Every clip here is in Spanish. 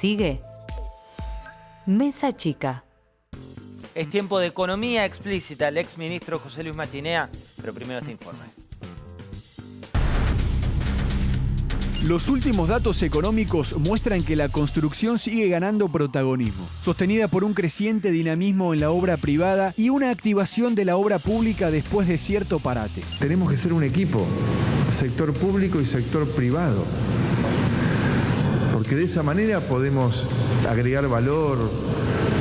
Sigue Mesa Chica. Es tiempo de economía explícita. El exministro José Luis Machinea, pero primero este informe. Los últimos datos económicos muestran que la construcción sigue ganando protagonismo, sostenida por un creciente dinamismo en la obra privada y una activación de la obra pública después de cierto parate. Tenemos que ser un equipo, sector público y sector privado, porque de esa manera podemos agregar valor,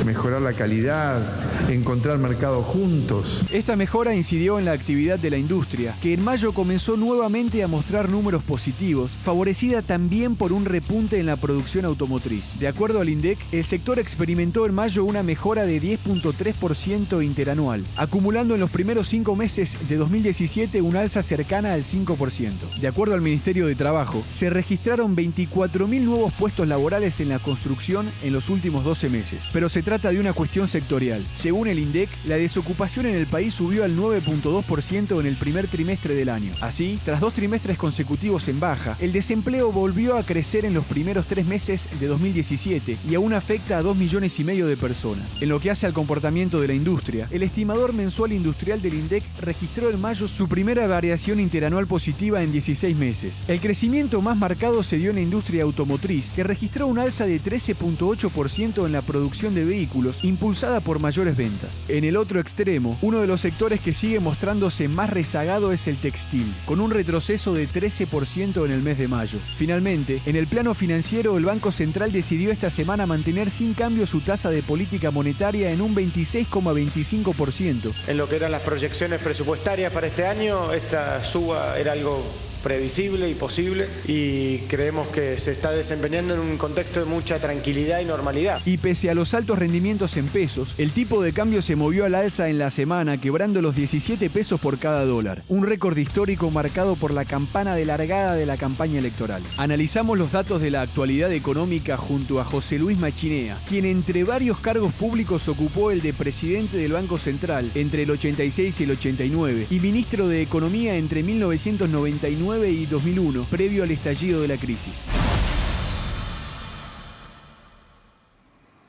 mejorar la calidad, encontrar mercados juntos. Esta mejora incidió en la actividad de la industria, que en mayo comenzó nuevamente a mostrar números positivos, favorecida también por un repunte en la producción automotriz. De acuerdo al INDEC, el sector experimentó en mayo una mejora de 10.3% interanual, acumulando en los primeros 5 meses de 2017 un alza cercana al 5%. De acuerdo al Ministerio de Trabajo, se registraron 24.000 nuevos puestos laborales en la construcción en los últimos 12 meses, pero se trata de una cuestión sectorial. Según el INDEC, la desocupación en el país subió al 9.2% en el primer trimestre del año. Así, tras 2 trimestres consecutivos en baja, el desempleo volvió a crecer en los primeros 3 meses de 2017 y aún afecta a 2,5 millones de personas. En lo que hace al comportamiento de la industria, el estimador mensual industrial del INDEC registró en mayo su primera variación interanual positiva en 16 meses. El crecimiento más marcado se dio en la industria automotriz, que registró un alza de 13.8% en la producción de vehículos, impulsada por mayores ventas. En el otro extremo, uno de los sectores que sigue mostrándose más rezagado es el textil, con un retroceso de 13% en el mes de mayo. Finalmente, en el plano financiero, el Banco Central decidió esta semana mantener sin cambio su tasa de política monetaria en un 26,25%. En lo que eran las proyecciones presupuestarias para este año, esta suba era algo previsible y posible, y creemos que se está desempeñando en un contexto de mucha tranquilidad y normalidad. Y pese a los altos rendimientos en pesos, el tipo de cambio se movió al alza en la semana, quebrando los 17 pesos por cada dólar, un récord histórico marcado por la campana de largada de la campaña electoral. Analizamos los datos de la actualidad económica junto a José Luis Machinea, quien entre varios cargos públicos ocupó el de presidente del Banco Central entre el 86 y el 89 y ministro de Economía entre 1999 y 2001, previo al estallido de la crisis.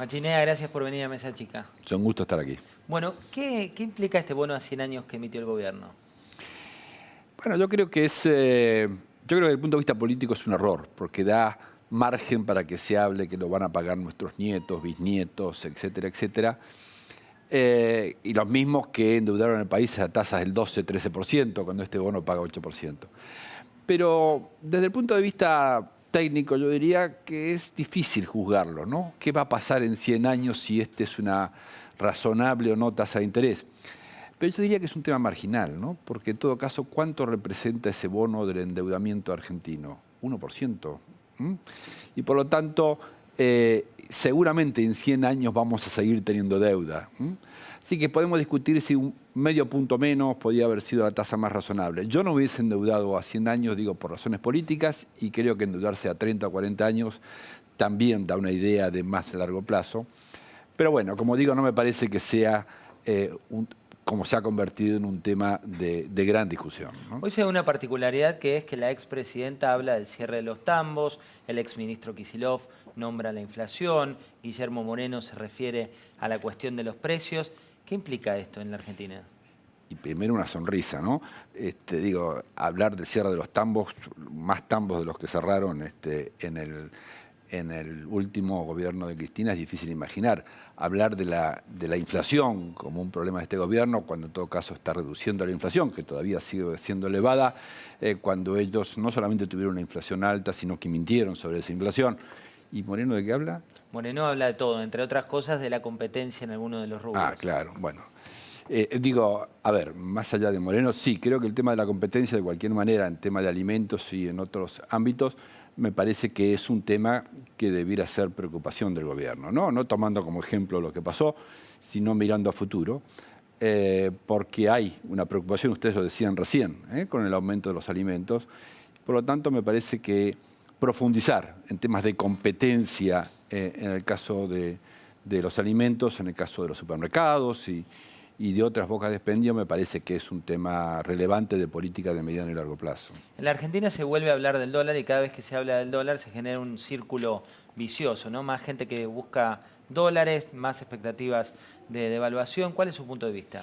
Machinea, gracias por venir a Mesa Chica. Es un gusto estar aquí. Bueno, ¿qué implica este bono a 100 años que emitió el gobierno? Bueno, yo creo que desde el punto de vista político es un error, porque da margen para que se hable que lo van a pagar nuestros nietos, bisnietos, etcétera, etcétera. Y los mismos que endeudaron el país a tasas del 12-13%, cuando este bono paga 8%. Pero desde el punto de vista técnico yo diría que es difícil juzgarlo, ¿no? ¿Qué va a pasar en 100 años si este es una razonable o no tasa de interés? Pero yo diría que es un tema marginal, ¿no? Porque en todo caso, ¿cuánto representa ese bono del endeudamiento argentino? 1%. Y por lo tanto, seguramente en 100 años vamos a seguir teniendo deuda. Así que podemos discutir si un medio punto menos podría haber sido la tasa más razonable. Yo no hubiese endeudado a 100 años, digo, por razones políticas, y creo que endeudarse a 30 o 40 años también da una idea de más largo plazo. Pero bueno, como digo, no me parece que sea como se ha convertido en un tema de gran discusión, ¿no? Hoy se da una particularidad, que es que la expresidenta habla del cierre de los tambos, el exministro Kicillof nombra la inflación, Guillermo Moreno se refiere a la cuestión de los precios. ¿Qué implica esto en la Argentina? Y primero una sonrisa, ¿no? Digo, hablar del cierre de los tambos, más tambos de los que cerraron en el último gobierno de Cristina, es difícil imaginar. Hablar de la inflación como un problema de este gobierno, cuando en todo caso está reduciendo la inflación, que todavía sigue siendo elevada, cuando ellos no solamente tuvieron una inflación alta, sino que mintieron sobre esa inflación. ¿Y Moreno de qué habla? Moreno habla de todo, entre otras cosas de la competencia en alguno de los rubros. Ah, claro, bueno. Digo, a ver, más allá de Moreno, sí, creo que el tema de la competencia, de cualquier manera, en tema de alimentos y en otros ámbitos, me parece que es un tema que debiera ser preocupación del gobierno, ¿no? No tomando como ejemplo lo que pasó, sino mirando a futuro, porque hay una preocupación, ustedes lo decían recién, con el aumento de los alimentos. Por lo tanto, me parece que profundizar en temas de competencia en el caso de los alimentos, en el caso de los supermercados y de otras bocas de expendio, me parece que es un tema relevante de política de mediano y largo plazo. En la Argentina se vuelve a hablar del dólar y cada vez que se habla del dólar se genera un círculo vicioso, ¿no? Más gente que busca dólares, más expectativas de devaluación. ¿Cuál es su punto de vista?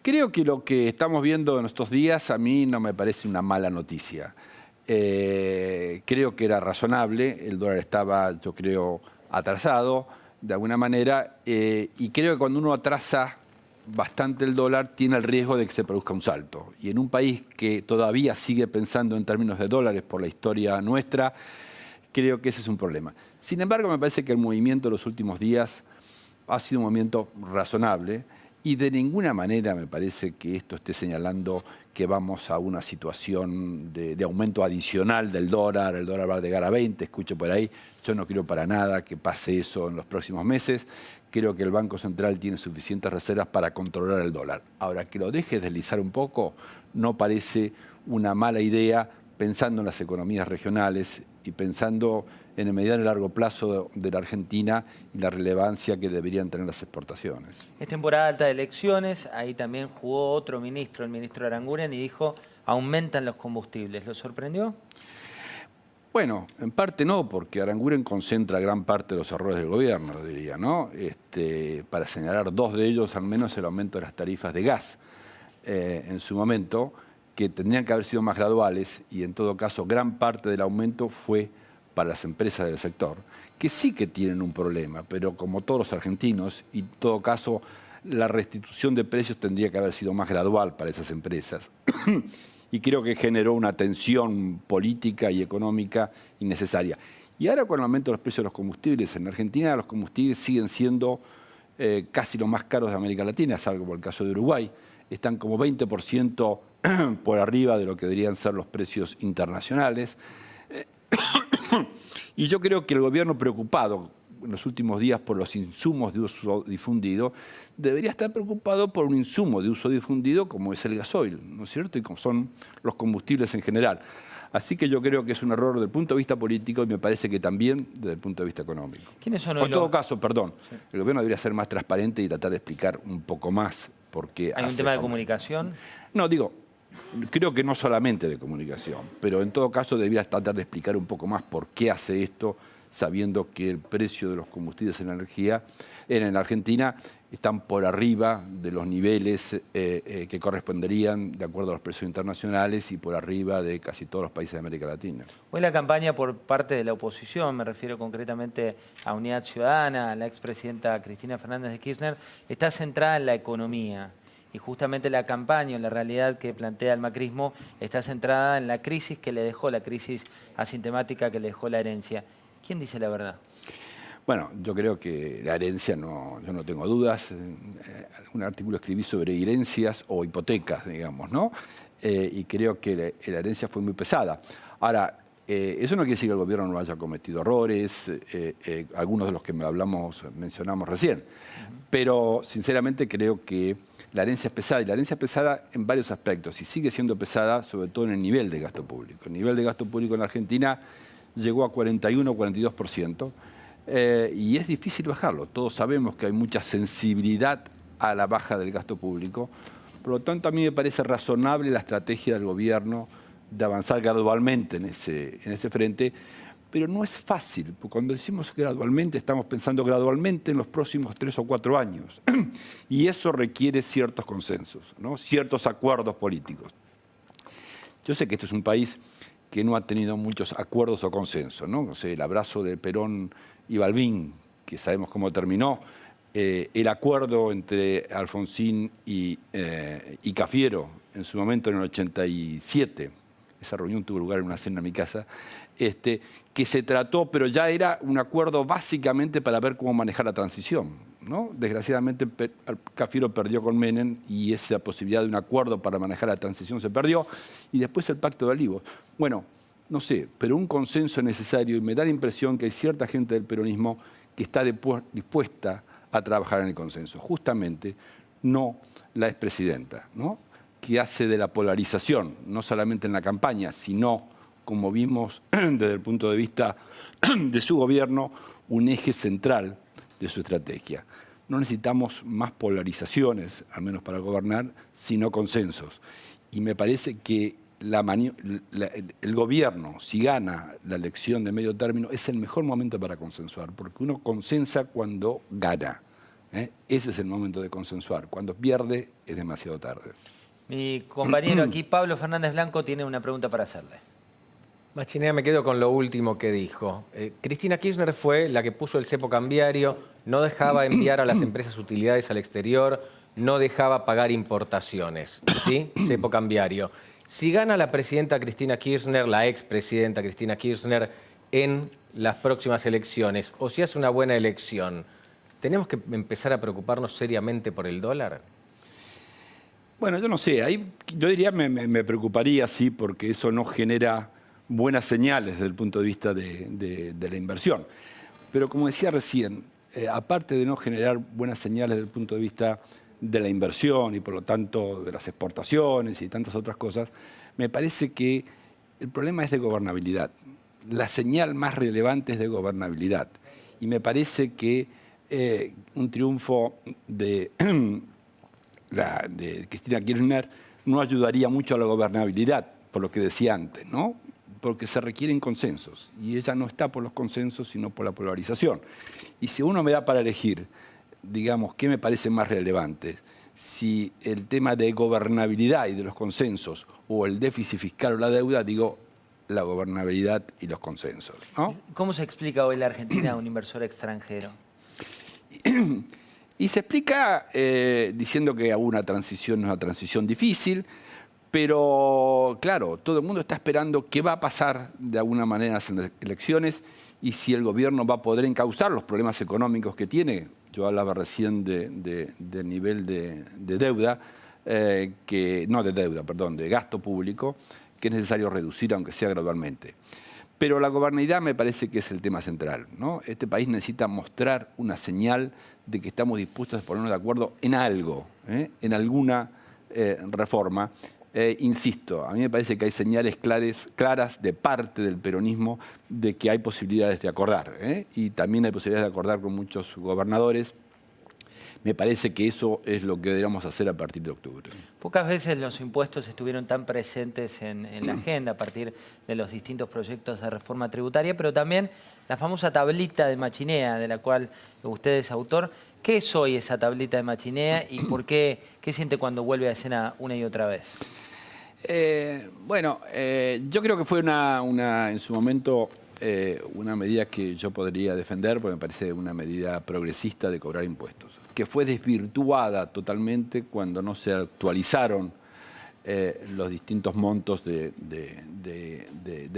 Creo que lo que estamos viendo en estos días a mí no me parece una mala noticia. Creo que era razonable, el dólar estaba, yo creo, atrasado de alguna manera, y creo que cuando uno atrasa bastante el dólar tiene el riesgo de que se produzca un salto. Y en un país que todavía sigue pensando en términos de dólares por la historia nuestra, creo que ese es un problema. Sin embargo, me parece que el movimiento de los últimos días ha sido un movimiento razonable y de ninguna manera me parece que esto esté señalando que vamos a una situación de aumento adicional del dólar. El dólar va a llegar a 20, escucho por ahí. Yo no quiero para nada que pase eso en los próximos meses. Creo que el Banco Central tiene suficientes reservas para controlar el dólar. Ahora, que lo deje deslizar un poco no parece una mala idea pensando en las economías regionales y pensando en el mediano y largo plazo de la Argentina y la relevancia que deberían tener las exportaciones. Es temporada alta de elecciones, ahí también jugó otro ministro, el ministro Aranguren, y dijo, aumentan los combustibles. ¿Lo sorprendió? Bueno, en parte no, porque Aranguren concentra gran parte de los errores del gobierno, diría, ¿no? Para señalar dos de ellos, al menos el aumento de las tarifas de gas en su momento, que tendrían que haber sido más graduales, y en todo caso gran parte del aumento fue para las empresas del sector, que sí que tienen un problema, pero como todos los argentinos, y en todo caso la restitución de precios tendría que haber sido más gradual para esas empresas. Y creo que generó una tensión política y económica innecesaria. Y ahora con el aumento de los precios de los combustibles, en Argentina los combustibles siguen siendo casi los más caros de América Latina, salvo por el caso de Uruguay. Están como 20% por arriba de lo que deberían ser los precios internacionales. Y yo creo que el gobierno, preocupado en los últimos días por los insumos de uso difundido, debería estar preocupado por un insumo de uso difundido como es el gasoil, ¿no es cierto? Y como son los combustibles en general. Así que yo creo que es un error desde el punto de vista político y me parece que también desde el punto de vista económico. ¿Quiénes son O hoy en todo los...? caso, perdón, Sí. el gobierno debería ser más transparente y tratar de explicar un poco más por qué ¿Hay un hace tema de como- comunicación? No, digo, creo que no solamente de comunicación, pero en todo caso debería tratar de explicar un poco más por qué hace esto, sabiendo que el precio de los combustibles en la energía en la Argentina están por arriba de los niveles que corresponderían de acuerdo a los precios internacionales y por arriba de casi todos los países de América Latina. Hoy la campaña por parte de la oposición, me refiero concretamente a Unidad Ciudadana, a la expresidenta Cristina Fernández de Kirchner, está centrada en la economía. Y justamente la campaña, en la realidad que plantea el macrismo, está centrada en la crisis que le dejó, la crisis asintomática que le dejó la herencia. ¿Quién dice la verdad? Bueno, yo creo que la herencia, yo no tengo dudas. Un artículo escribí sobre herencias o hipotecas, digamos, ¿no? Y creo que la herencia fue muy pesada. Ahora, eso no quiere decir que el gobierno no haya cometido errores, algunos de los que mencionamos recién. Pero, sinceramente, creo que la herencia es pesada. Y la herencia es pesada en varios aspectos. Y sigue siendo pesada, sobre todo en el nivel de gasto público. El nivel de gasto público en la Argentina llegó a 41 o 42%. Y es difícil bajarlo. Todos sabemos que hay mucha sensibilidad a la baja del gasto público. Por lo tanto, a mí me parece razonable la estrategia del gobierno de avanzar gradualmente en ese frente, pero no es fácil, porque cuando decimos gradualmente, estamos pensando gradualmente en los próximos 3 o 4 años. Y eso requiere ciertos consensos, ¿no? Ciertos acuerdos políticos. Yo sé que este es un país que no ha tenido muchos acuerdos o consensos, ¿no? No sé, el abrazo de Perón y Balbín, que sabemos cómo terminó, el acuerdo entre Alfonsín y Cafiero en su momento en el 87, esa reunión tuvo lugar en una cena en mi casa, que se trató, pero ya era un acuerdo básicamente para ver cómo manejar la transición, ¿no? Desgraciadamente Cafiero perdió con Menem y esa posibilidad de un acuerdo para manejar la transición se perdió, y después el Pacto de Olivos. Bueno, no sé, pero un consenso es necesario y me da la impresión que hay cierta gente del peronismo que está dispuesta a trabajar en el consenso. Justamente no la expresidenta, ¿no? Que hace de la polarización, no solamente en la campaña, sino, como vimos desde el punto de vista de su gobierno, un eje central de su estrategia. no necesitamos más polarizaciones, al menos para gobernar, sino consensos. Y me parece que el gobierno, si gana la elección de medio término, es el mejor momento para consensuar, porque uno consensa cuando gana. Ese es el momento de consensuar. Cuando pierde, es demasiado tarde. Mi compañero aquí, Pablo Fernández Blanco, tiene una pregunta para hacerle. Machinea, me quedo con lo último que dijo. Cristina Kirchner fue la que puso el cepo cambiario, no dejaba enviar a las empresas utilidades al exterior, no dejaba pagar importaciones, ¿sí? Cepo cambiario. Si gana la presidenta Cristina Kirchner, la expresidenta Cristina Kirchner, en las próximas elecciones, o si hace una buena elección, ¿tenemos que empezar a preocuparnos seriamente por el dólar? Bueno, yo no sé. Ahí yo diría me preocuparía, sí, porque eso no genera buenas señales desde el punto de vista de la inversión. Pero como decía recién, aparte de no generar buenas señales desde el punto de vista de la inversión y por lo tanto de las exportaciones y tantas otras cosas, me parece que el problema es de gobernabilidad. La señal más relevante es de gobernabilidad. Y me parece que un triunfo de Cristina Kirchner no ayudaría mucho a la gobernabilidad, por lo que decía antes, ¿no? Porque se requieren consensos. Y ella no está por los consensos, sino por la polarización. Y si uno me da para elegir, digamos, ¿qué me parece más relevante? Si el tema de gobernabilidad y de los consensos o el déficit fiscal o la deuda, digo, la gobernabilidad y los consensos, ¿no? ¿Cómo se explica hoy la Argentina a un inversor extranjero? Y se explica diciendo que una transición es una transición difícil, pero claro, todo el mundo está esperando qué va a pasar de alguna manera en las elecciones y si el gobierno va a poder encauzar los problemas económicos que tiene. Yo hablaba recién del nivel de deuda, de gasto público, que es necesario reducir, aunque sea gradualmente. Pero la gobernabilidad me parece que es el tema central, ¿no? Este país necesita mostrar una señal de que estamos dispuestos a ponernos de acuerdo en algo, en alguna reforma. Insisto, a mí me parece que hay señales claras de parte del peronismo de que hay posibilidades de acordar, y también hay posibilidades de acordar con muchos gobernadores. Me parece que eso es lo que deberíamos hacer a partir de octubre. Pocas veces los impuestos estuvieron tan presentes en la agenda a partir de los distintos proyectos de reforma tributaria, pero también la famosa tablita de Machinea, de la cual usted es autor. ¿Qué es hoy esa tablita de Machinea y por qué siente cuando vuelve a escena una y otra vez? Yo creo que fue en su momento una medida que yo podría defender, porque me parece una medida progresista de cobrar impuestos, que fue desvirtuada totalmente cuando no se actualizaron los distintos montos del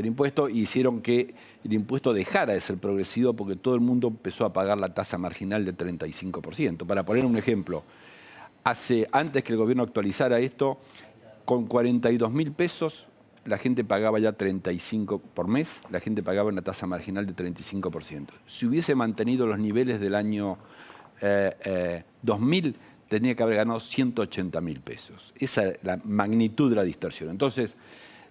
impuesto y hicieron que el impuesto dejara de ser progresivo porque todo el mundo empezó a pagar la tasa marginal del 35%. Para poner un ejemplo, antes que el gobierno actualizara esto, con 42.000 pesos la gente pagaba ya 35 por mes, la gente pagaba una tasa marginal de 35%. Si hubiese mantenido los niveles del año 2000, tenía que haber ganado 180.000 pesos. Esa es la magnitud de la distorsión. Entonces,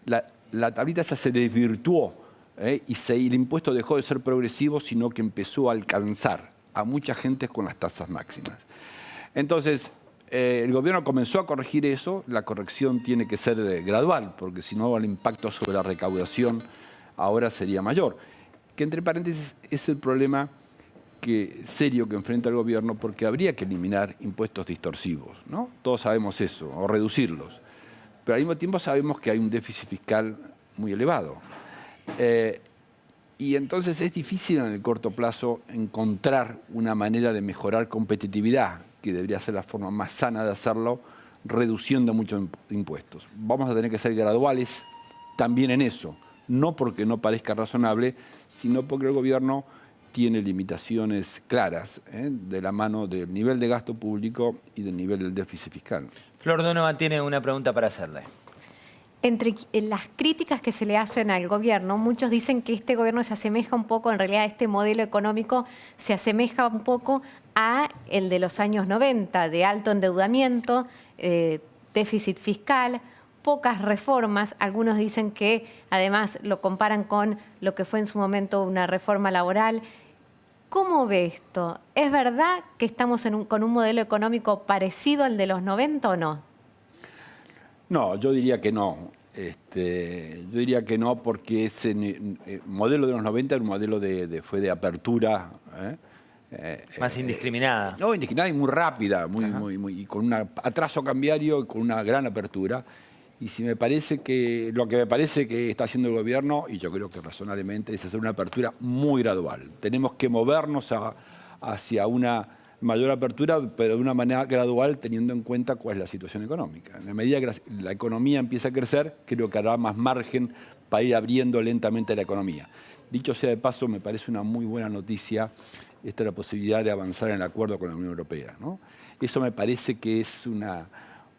la tablita esa se desvirtuó y el impuesto dejó de ser progresivo, sino que empezó a alcanzar a mucha gente con las tasas máximas. Entonces, el gobierno comenzó a corregir eso. La corrección tiene que ser gradual, porque si no el impacto sobre la recaudación ahora sería mayor. Que entre paréntesis es el problema serio que enfrenta el gobierno, porque habría que eliminar impuestos distorsivos, ¿no? Todos sabemos eso, o reducirlos. Pero al mismo tiempo sabemos que hay un déficit fiscal muy elevado. Y entonces es difícil en el corto plazo encontrar una manera de mejorar competitividad, que debería ser la forma más sana de hacerlo, reduciendo muchos impuestos. Vamos a tener que ser graduales también en eso, no porque no parezca razonable, sino porque el gobierno tiene limitaciones claras de la mano del nivel de gasto público y del nivel del déficit fiscal. Flor Donovan tiene una pregunta para hacerle. Entre las críticas que se le hacen al gobierno, muchos dicen que este gobierno se asemeja un poco, en realidad este modelo económico se asemeja un poco a el de los años 90, de alto endeudamiento, déficit fiscal, pocas reformas. Algunos dicen que además lo comparan con lo que fue en su momento una reforma laboral. ¿Cómo ve esto? ¿Es verdad que estamos con un modelo económico parecido al de los 90 o no? No, yo diría que no. Yo diría que no porque ese modelo de los 90 era un modelo fue de apertura. Más indiscriminada. No, indiscriminada y muy rápida, y con un atraso cambiario y con una gran apertura. Y si me parece que lo que me parece que está haciendo el gobierno, y yo creo que razonablemente, es hacer una apertura muy gradual. Tenemos que movernos hacia una mayor apertura, pero de una manera gradual, teniendo en cuenta cuál es la situación económica. En la medida que la economía empieza a crecer, creo que habrá más margen para ir abriendo lentamente la economía. Dicho sea de paso, me parece una muy buena noticia esta la posibilidad de avanzar en el acuerdo con la Unión Europea, ¿no? Eso me parece que es una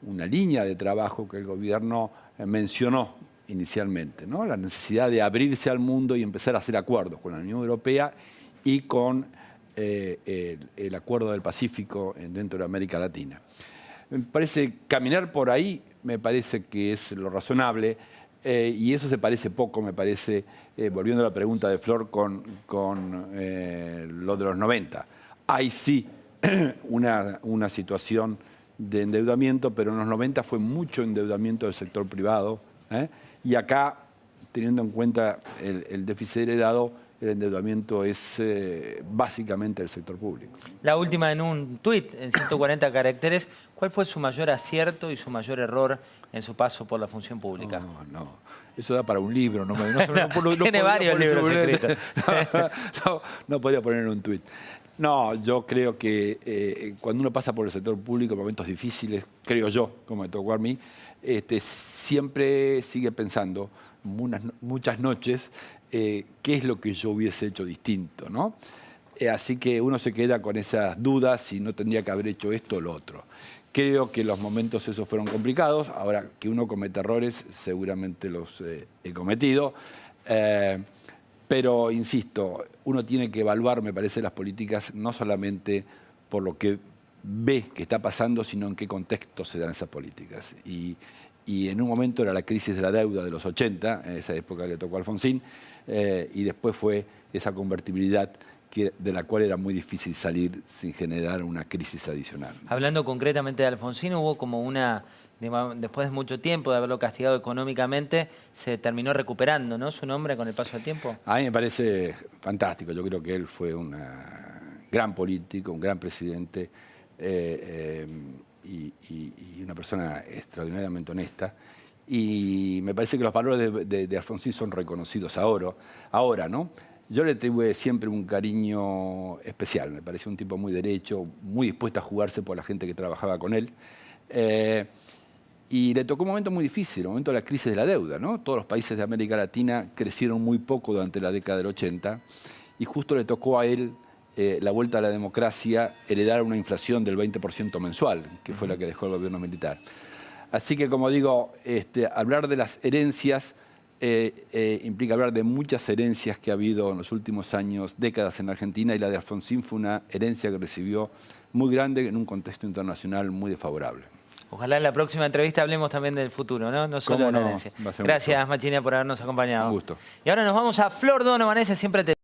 línea de trabajo que el gobierno mencionó inicialmente, ¿no? La necesidad de abrirse al mundo y empezar a hacer acuerdos con la Unión Europea y con el Acuerdo del Pacífico dentro de América Latina. Me parece caminar por ahí, me parece que es lo razonable, y eso se parece poco, me parece, volviendo a la pregunta de Flor con lo de los 90. Hay sí una situación de endeudamiento, pero en los 90 fue mucho endeudamiento del sector privado, y acá, teniendo en cuenta el déficit heredado, el endeudamiento es básicamente el sector público. La última en un tuit, en 140 caracteres. ¿Cuál fue su mayor acierto y su mayor error en su paso por la función pública? No. Eso da para un libro. Tiene varios libros escritos. No podría poner en un tuit. No, yo creo que cuando uno pasa por el sector público, momentos difíciles, creo yo, como me tocó a mí, siempre sigue pensando muchas noches qué es lo que yo hubiese hecho distinto, ¿no? Así que uno se queda con esas dudas si no tendría que haber hecho esto o lo otro. Creo que los momentos esos fueron complicados. Ahora, que uno comete errores, seguramente los he cometido. Pero, insisto, uno tiene que evaluar, me parece, las políticas no solamente por lo que ve que está pasando, sino en qué contexto se dan esas políticas. Y en un momento era la crisis de la deuda de los 80, en esa época le tocó a Alfonsín, y después fue esa convertibilidad de la cual era muy difícil salir sin generar una crisis adicional. Hablando concretamente de Alfonsín, hubo como después de mucho tiempo de haberlo castigado económicamente, se terminó recuperando, ¿no?, su nombre con el paso del tiempo. A mí me parece fantástico. Yo creo que él fue un gran político, un gran presidente y una persona extraordinariamente honesta. Y me parece que los valores de Alfonsín son reconocidos ahora, ¿no? Yo le tuve siempre un cariño especial. Me pareció un tipo muy derecho, muy dispuesto a jugarse por la gente que trabajaba con él. Y le tocó un momento muy difícil, el momento de la crisis de la deuda, ¿no? Todos los países de América Latina crecieron muy poco durante la década del 80 y justo le tocó a él la vuelta a la democracia, heredar una inflación del 20% mensual, que fue la que dejó el gobierno militar. Así que, como digo, hablar de las herencias implica hablar de muchas herencias que ha habido en los últimos años, décadas en Argentina, y la de Alfonsín fue una herencia que recibió muy grande en un contexto internacional muy desfavorable. Ojalá en la próxima entrevista hablemos también del futuro, ¿no? No solo de la herencia. Gracias, Machina, por habernos acompañado. Un gusto. Y ahora nos vamos a Flor Donovan, ese siempre te...